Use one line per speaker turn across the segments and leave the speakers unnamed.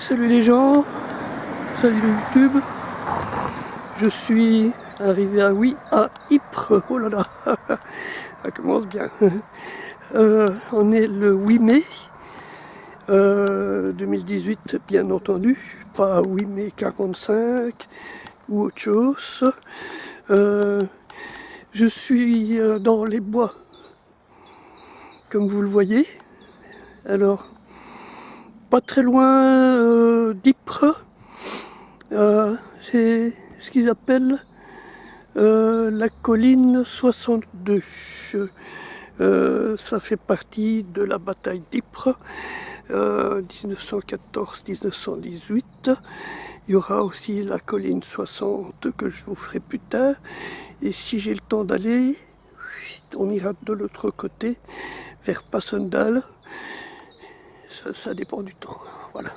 Salut les gens, salut le YouTube. Je suis arrivé à Ypres. Oh là là, ça commence bien. On est le 8 mai 2018, bien entendu, pas 8 mai 45 ou autre chose. Je suis dans les bois, comme vous le voyez. Alors, pas très loin d'Ypres. C'est ce qu'ils appellent la colline 62. Ça fait partie de la bataille d'Ypres, 1914-1918. Il y aura aussi la colline 60 que je vous ferai plus tard. Et si j'ai le temps d'aller, on ira de l'autre côté, vers Passendal. Ça dépend du temps, voilà.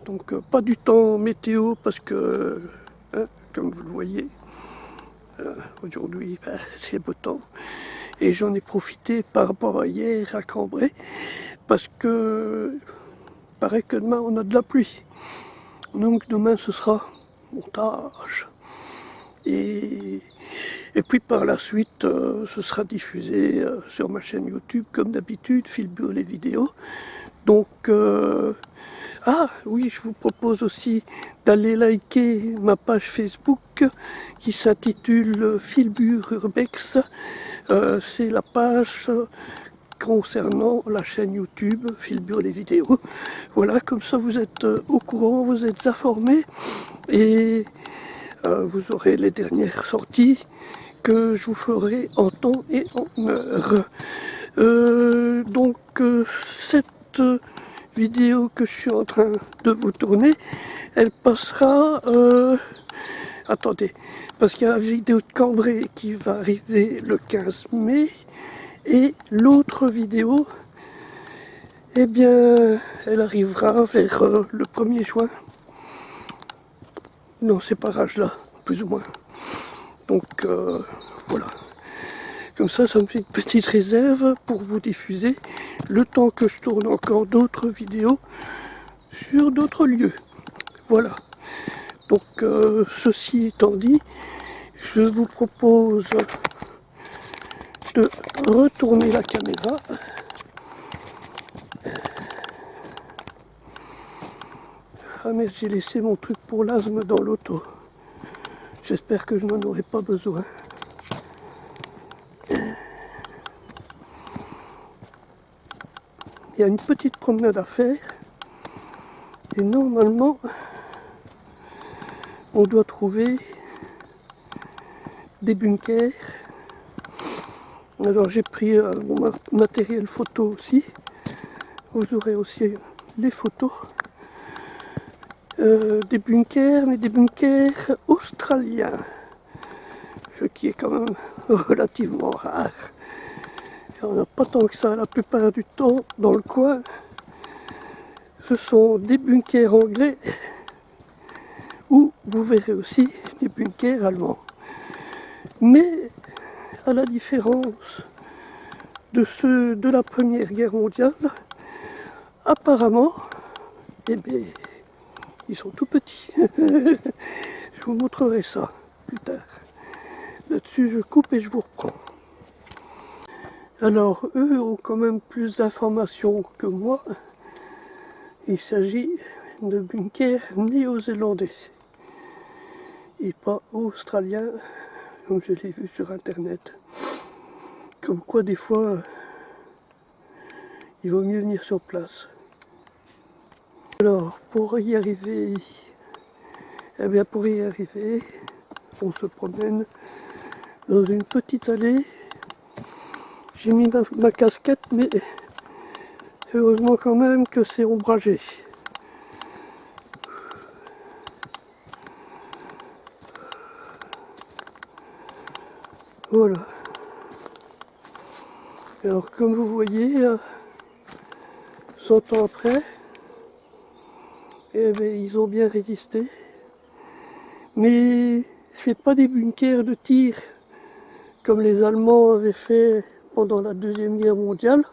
Donc pas du temps météo parce que, comme vous le voyez, aujourd'hui c'est beau temps. Et j'en ai profité par rapport à hier à Cambrai parce que il paraît que demain on a de la pluie. Donc demain ce sera montage. Et puis par la suite, ce sera diffusé sur ma chaîne YouTube comme d'habitude, Philbur les vidéos. Donc, ah oui, je vous propose aussi d'aller liker ma page Facebook qui s'intitule Philbur Urbex. C'est la page concernant la chaîne YouTube Philbur les vidéos. Voilà, comme ça vous êtes au courant, vous êtes informés et vous aurez les dernières sorties que je vous ferai en temps et en heure. Donc cette vidéo que je suis en train de vous tourner, elle passera, attendez, parce qu'il y a la vidéo de Cambrai qui va arriver le 15 mai, et l'autre vidéo, eh bien, elle arrivera vers le 1er juin. Non, c'est par âge là, plus ou moins. Donc voilà. Comme ça me fait une petite réserve pour vous diffuser le temps que je tourne encore d'autres vidéos sur d'autres lieux. Voilà. Donc ceci étant dit, je vous propose de retourner la caméra. Ah mais j'ai laissé mon truc pour l'asthme dans l'auto. J'espère que je n'en aurai pas besoin. Il y a une petite promenade à faire. Et normalement, on doit trouver des bunkers. Alors j'ai pris mon matériel photo aussi. Vous aurez aussi les photos. Des bunkers, mais des bunkers australiens. Ce qui est quand même relativement rare. Et on n'a pas tant que ça la plupart du temps dans le coin. Ce sont des bunkers anglais ou vous verrez aussi des bunkers allemands. Mais à la différence de ceux de la Première Guerre mondiale, apparemment, eh bien, ils sont tout petits. Je vous montrerai ça plus tard. Là-dessus, je coupe et je vous reprends. Alors, eux ont quand même plus d'informations que moi. Il s'agit de bunkers néo-zélandais et pas australiens, comme je l'ai vu sur internet. Comme quoi des fois, il vaut mieux venir sur place. Alors pour y arriver, on se promène dans une petite allée. J'ai mis ma casquette, mais heureusement quand même que c'est ombragé. Voilà. Alors comme vous voyez, 100 ans après, eh bien, ils ont bien résisté. Mais c'est pas des bunkers de tir comme les Allemands avaient fait pendant la Deuxième Guerre mondiale.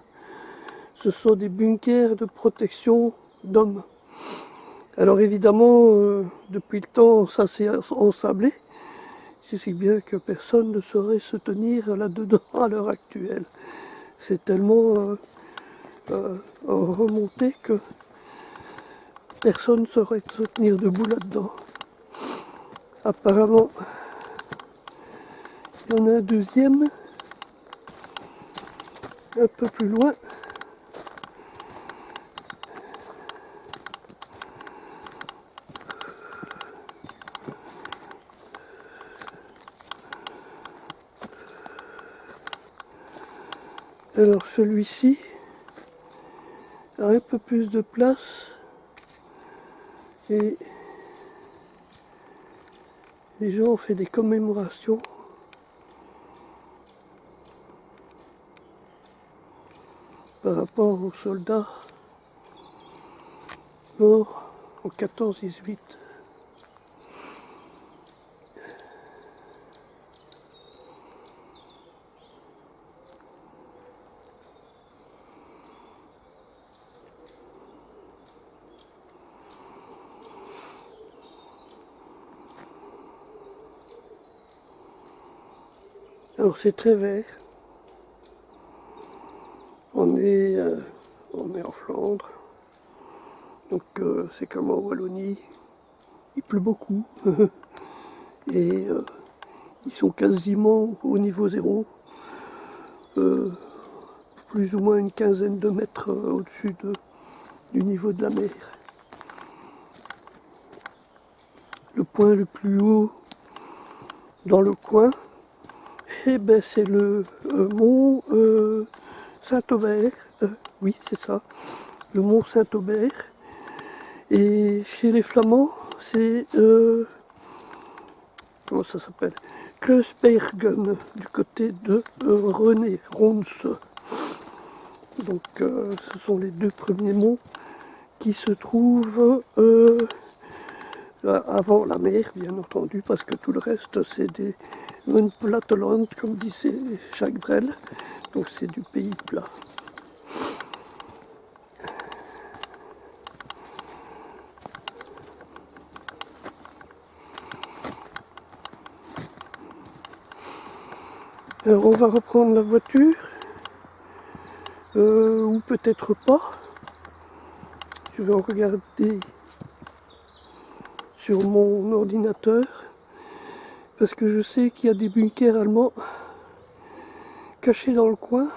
Ce sont des bunkers de protection d'hommes. Alors évidemment, depuis le temps, ça s'est ensablé, si bien que personne ne saurait se tenir là-dedans à l'heure actuelle. C'est tellement remonté que personne ne saurait se tenir debout là-dedans. Apparemment, il y en a un deuxième, un peu plus loin. Alors celui-ci a un peu plus de place et les gens ont fait des commémorations par rapport aux soldats morts en 14-18. Alors c'est très vert. On est en Flandre, donc c'est comme en Wallonie. Il pleut beaucoup et ils sont quasiment au niveau zéro, plus ou moins une quinzaine de mètres au-dessus du niveau de la mer. Le point le plus haut dans le coin, eh ben, c'est le mont Saint-Aubert. Oui, c'est ça, le mont Saint-Aubert. Et chez les Flamands, c'est comment ça s'appelle, Kleusbergen, du côté de René, Rons. Donc ce sont les deux premiers monts qui se trouvent avant la mer, bien entendu, parce que tout le reste c'est des Platteland, comme disait Jacques Brel, donc c'est du pays plat. Alors on va reprendre la voiture, ou peut-être pas. Je vais en regarder sur mon ordinateur, parce que je sais qu'il y a des bunkers allemands cachés dans le coin,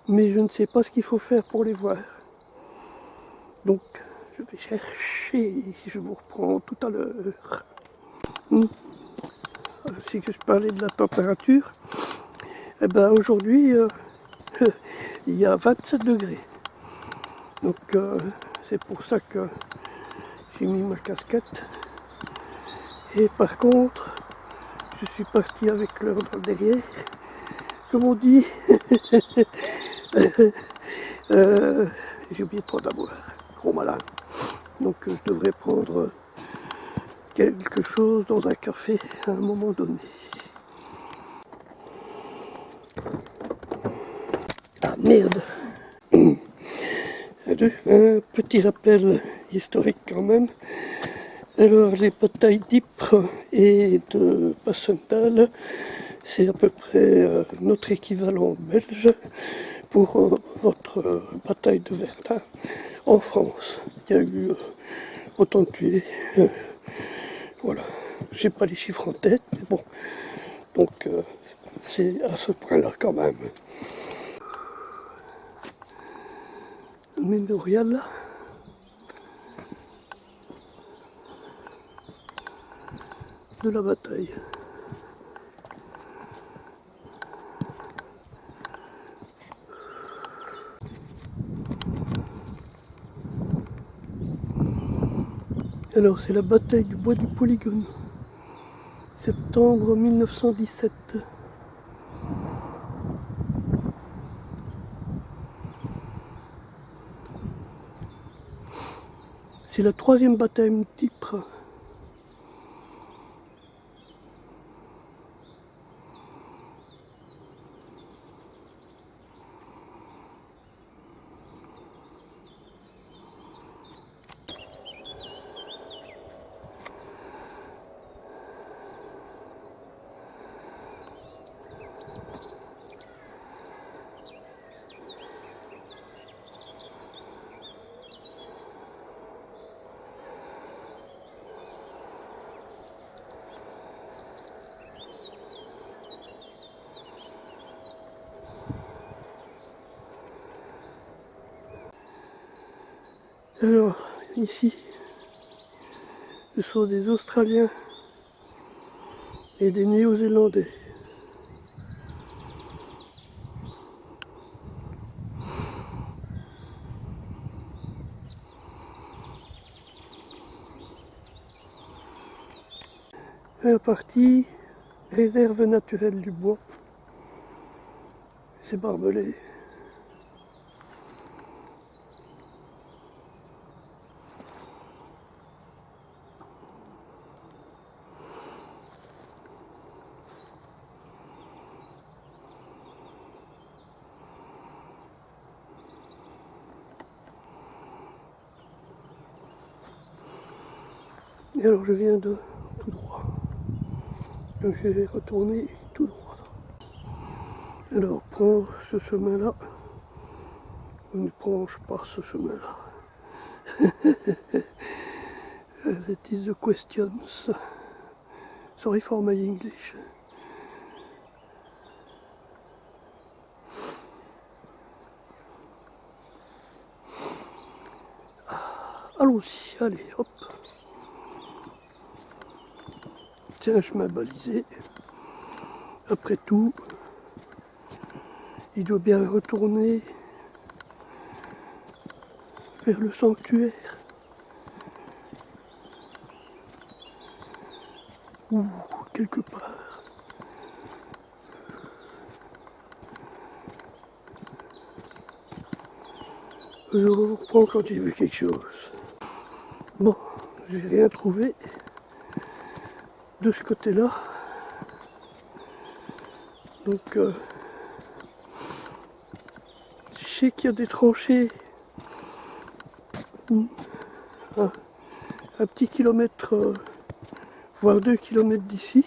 mais je ne sais pas ce qu'il faut faire pour les voir. Donc je vais chercher, je vous reprends tout à l'heure. Si je parlais de la température, eh ben aujourd'hui il y a 27 degrés. Donc c'est pour ça que j'ai mis ma casquette. Et par contre, je suis parti avec l'heure dans le derrière. Comme on dit, j'ai oublié de prendre à boire. Gros malin. Donc je devrais prendre quelque chose dans un café à un moment donné. Ah merde! Un petit rappel historique quand même. Alors les batailles d'Ypres et de Passchendaele, c'est à peu près notre équivalent belge pour votre bataille de Verdun en France. Il y a eu autant de tués. Voilà. J'ai pas les chiffres en tête, mais bon. Donc c'est à ce point-là quand même. Le mémorial. De la bataille. Alors c'est la bataille du bois du Polygone, septembre 1917. C'est la troisième bataille d'Ypres. Alors, ici, ce sont des Australiens et des Néo-Zélandais. La partie réserve naturelle du bois, c'est barbelé. Et alors je viens de tout droit. Donc je vais retourner tout droit. Alors prends ce chemin-là. Ne prends pas ce chemin-là. That is the questions. Sorry for my English. Allons-y, allez, hop. C'est un chemin balisé. Après tout, il doit bien retourner vers le sanctuaire. Ou quelque part. Je reprends quand j'ai vu quelque chose. Bon, j'ai rien trouvé de ce côté-là. Donc, je sais qu'il y a des tranchées un petit kilomètre, voire 2 kilomètres d'ici.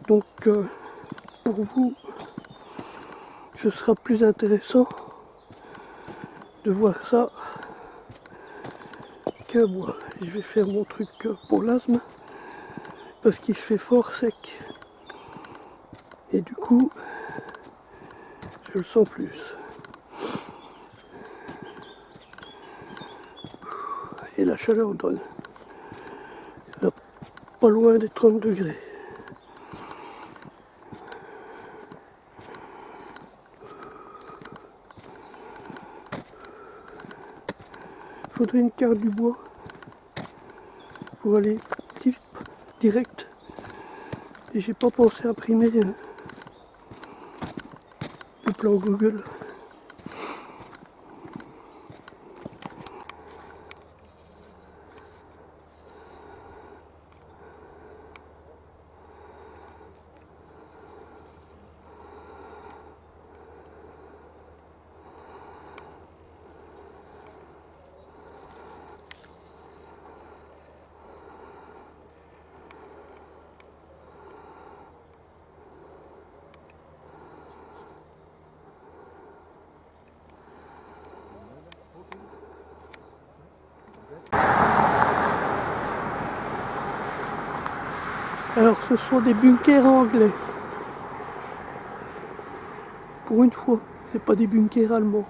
Donc, pour vous, ce sera plus intéressant de voir ça qu'à moi. Je vais faire mon truc pour l'asthme parce qu'il fait fort sec. Et du coup, je le sens plus. Et la chaleur donne. Pas loin des 30 degrés. Il faudrait une carte du bois pour aller direct. Et j'ai pas pensé à imprimer le plan Google. Alors ce sont des bunkers anglais. Pour une fois, c'est pas des bunkers allemands.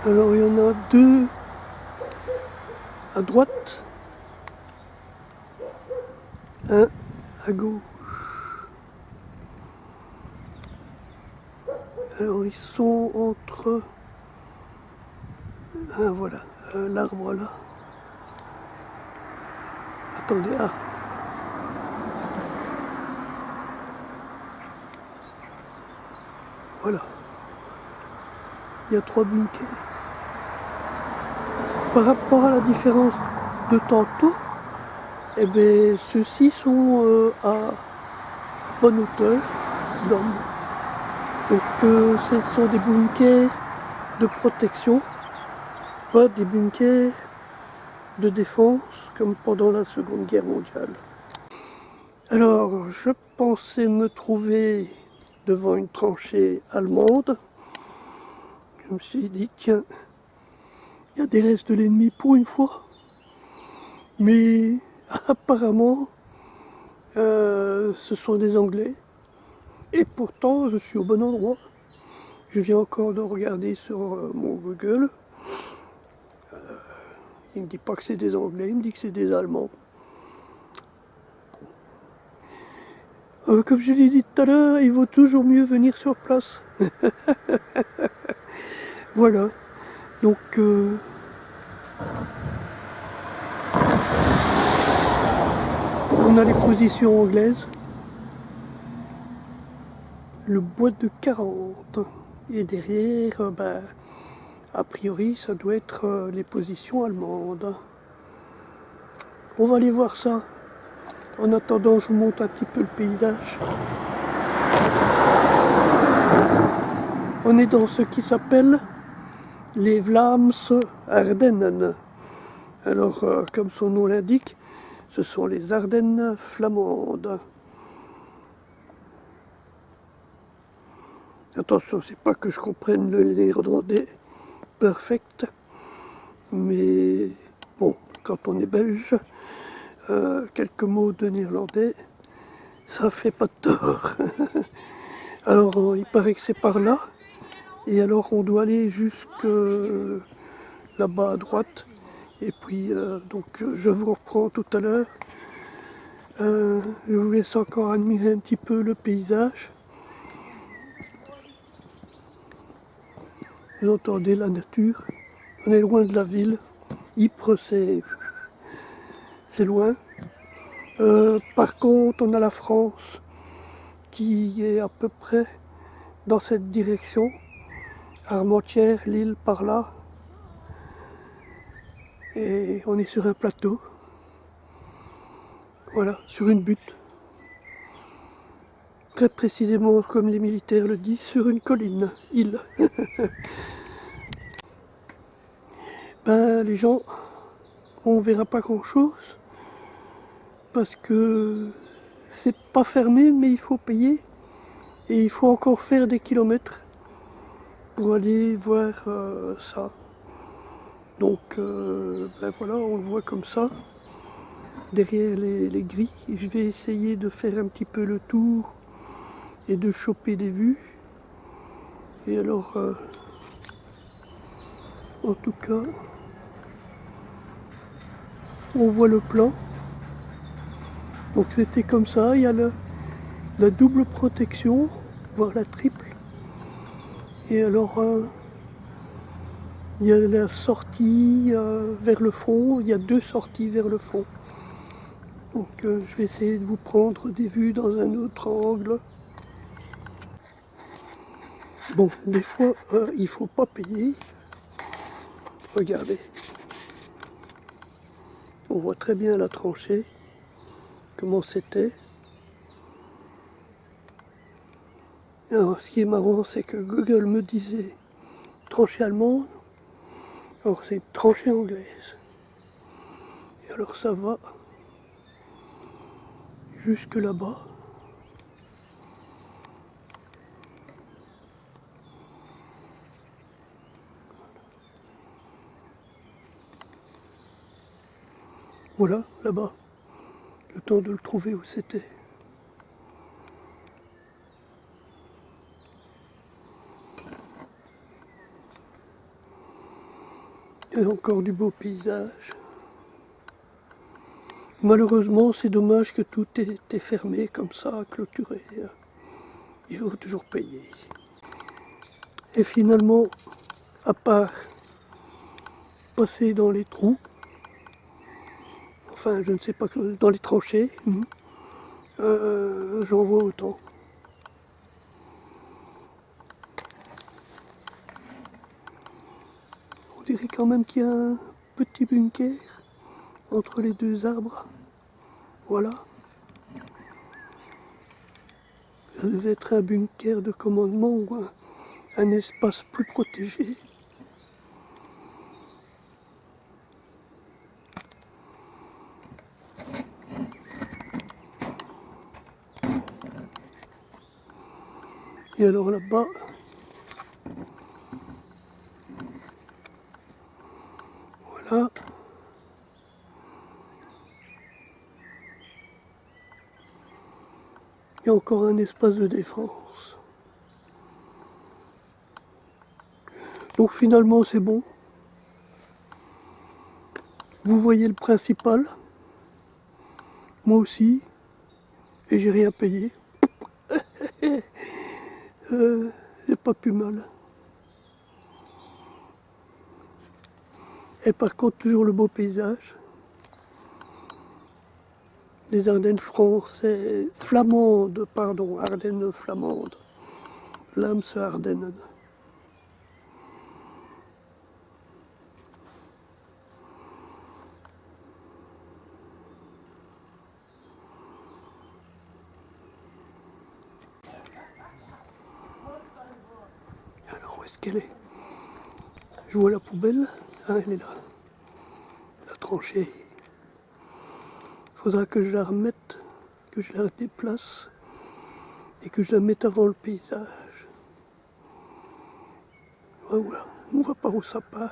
Alors il y en a deux à droite, un à gauche. Alors ils sont entre... Ah voilà, l'arbre là. Attendez, ah. Voilà. Il y a 3 bunkers. Par rapport à la différence de tantôt, eh bien, ceux-ci sont à bonne hauteur d'homme. Donc ce sont des bunkers de protection, pas des bunkers de défense comme pendant la Seconde Guerre mondiale. Alors je pensais me trouver devant une tranchée allemande. Je me suis dit tiens, il y a des restes de l'ennemi pour une fois. Mais Apparemment, ce sont des Anglais. Et pourtant, je suis au bon endroit. Je viens encore de regarder sur mon Google. Il ne me dit pas que c'est des Anglais, il me dit que c'est des Allemands. Comme je l'ai dit tout à l'heure, il vaut toujours mieux venir sur place. Voilà. Donc, on a les positions anglaises. Le bois de 40. Et derrière, a priori, ça doit être les positions allemandes. On va aller voir ça. En attendant, je vous montre un petit peu le paysage. On est dans ce qui s'appelle les Vlaams Ardennen. Alors, comme son nom l'indique, ce sont les Ardennes flamandes. Attention, c'est pas que je comprenne le néerlandais perfect, mais bon, quand on est belge, quelques mots de néerlandais, ça fait pas de tort. Alors, il paraît que c'est par là, et alors on doit aller jusque là-bas à droite, et puis donc je vous reprends tout à l'heure. Je vous laisse encore admirer un petit peu le paysage. Vous entendez la nature. On est loin de la ville. Ypres, c'est loin. Par contre, on a la France qui est à peu près dans cette direction. Armentières, Lille, par là. Et on est sur un plateau. Voilà, sur une butte. Très précisément, comme les militaires le disent, sur une colline, île. Les gens, on verra pas grand-chose parce que c'est pas fermé, mais il faut payer et il faut encore faire des kilomètres pour aller voir ça. Donc voilà, on le voit comme ça, derrière les grilles. Je vais essayer de faire un petit peu le tour et de choper des vues. Et alors, en tout cas, on voit le plan. Donc c'était comme ça, il y a la double protection, voire la triple. Et alors, il y a la sortie vers le fond, il y a deux sorties vers le fond. Donc je vais essayer de vous prendre des vues dans un autre angle. Bon, des fois, il ne faut pas payer. Regardez. On voit très bien la tranchée, comment c'était. Alors, ce qui est marrant, c'est que Google me disait tranchée allemande, alors c'est tranchée anglaise. Et alors ça va jusque là-bas. Voilà, là-bas. Le temps de le trouver où c'était. Il y a encore du beau paysage. Malheureusement, c'est dommage que tout est fermé comme ça, clôturé. Il faut toujours payer. Et finalement, à part passer dans les trous, enfin je ne sais pas, dans les tranchées, j'en vois autant. On dirait quand même qu'il y a un petit bunker entre les deux arbres. Voilà. Ça devait être un bunker de commandement ou un espace plus protégé. Et alors là-bas, voilà. Il y a encore un espace de défense. Donc finalement c'est bon. Vous voyez le principal. Moi aussi. Et j'ai rien payé. C'est pas plus mal. Et par contre toujours le beau paysage. Les Ardennes françaises, flamandes, pardon, Ardennes flamandes. L'âme se Ardennes. Alors où est-ce qu'elle est? Je vois la poubelle. Ah, elle est là. La tranchée. Il faudra que je la remette, que je la déplace et que je la mette avant le paysage. Voilà, on voit par où ça part.